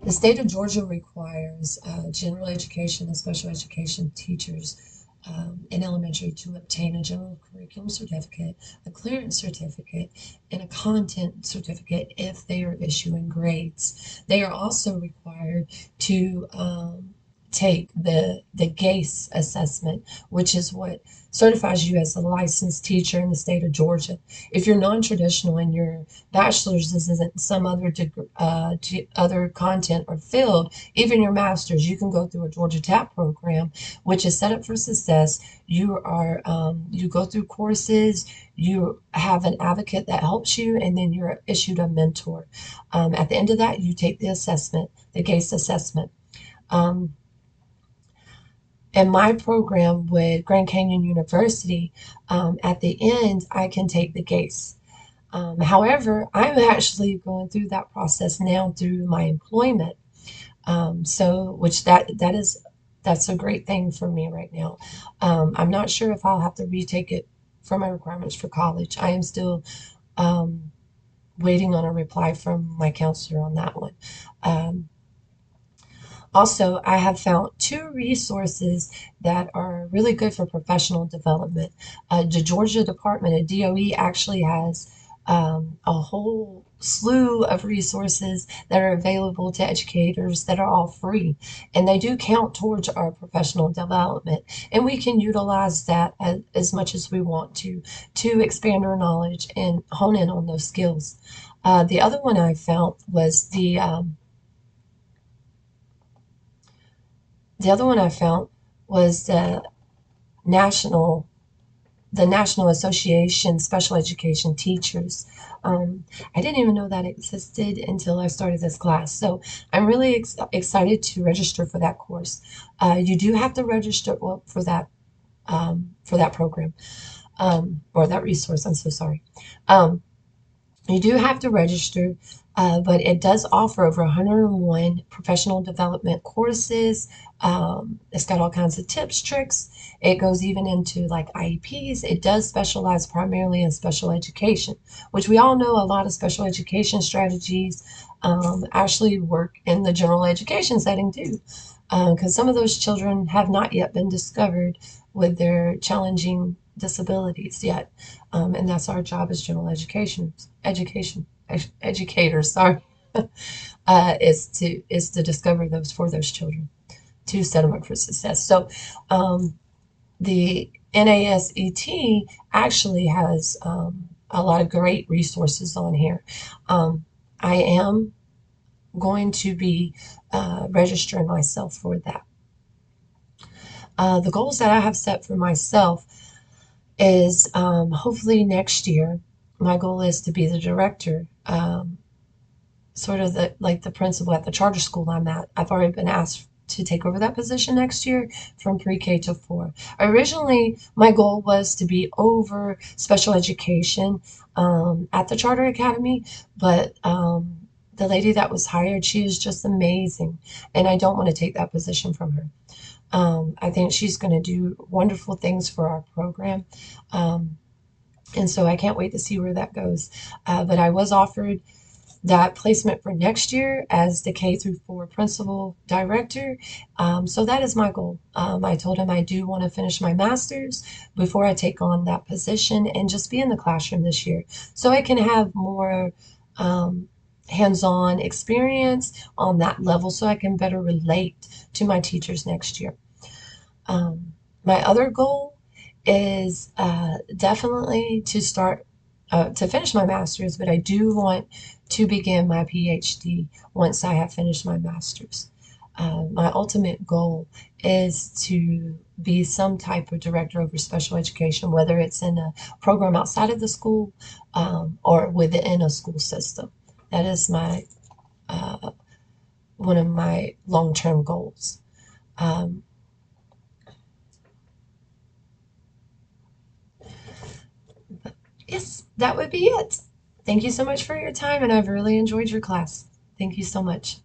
The state of Georgia requires general education and special education teachers in elementary to obtain a general curriculum certificate, a clearance certificate, and a content certificate if they are issuing grades. They are also required to take the GACE assessment, which is what certifies you as a licensed teacher in the state of Georgia. If you're non-traditional and your bachelor's is in some other other content or field, even your master's, you can go through a Georgia TAP program, which is set up for success. You go through courses, you have an advocate that helps you, and then you're issued a mentor. At the end of that, you take the assessment, the GACE assessment. Um, in my program with Grand Canyon University, at the end, I can take the GACE. However, I'm actually going through that process now through my employment. Which that's a great thing for me right now. I'm not sure if I'll have to retake it for my requirements for college. I am still um, waiting on a reply from my counselor on that one. Um, Also, I have found two resources that are really good for professional development. The Georgia Department of DOE actually has a whole slew of resources that are available to educators that are all free, and they do count towards our professional development, and we can utilize that as much as we want to expand our knowledge and hone in on those skills. The other one I found was the other one I found was national the National Association Special Education Teachers. I didn't even know that existed until I started this class. So I'm really excited to register for that course. You do have to register for that program or that resource. I'm so sorry. Um, you do have to register, but it does offer over 101 professional development courses. It's got all kinds of tips, tricks. It goes even into like IEPs. It does specialize primarily in special education, which we all know a lot of special education strategies actually work in the general education setting too, because some of those children have not yet been discovered with their challenging disabilities yet. And that's our job as general educators, sorry, is to discover those for those children to set them up for success. So the NASET actually has a lot of great resources on here. I am going to be registering myself for that. The goals that I have set for myself is hopefully next year. My goal is to be the director, sort of the principal at the charter school I'm at. I've already been asked to take over that position next year from pre-K to 4. Originally, my goal was to be over special education at the Charter Academy, but the lady that was hired, she is just amazing, and I don't want to take that position from her. I think she's going to do wonderful things for our program. Um, and so I can't wait to see where that goes. But I was offered that placement for next year as the K through 4 principal director. So that is my goal. I told him I do want to finish my master's before I take on that position and just be in the classroom this year so I can have more hands-on experience on that level so I can better relate to my teachers next year. My other goal is definitely to finish my master's, but I do want to begin my PhD once I have finished my master's. My ultimate goal is to be some type of director over special education, whether it's in a program outside of the school or within a school system. That is one of my long-term goals. Um, Yes, that would be it. Thank you so much for your time, and I've really enjoyed your class. Thank you so much.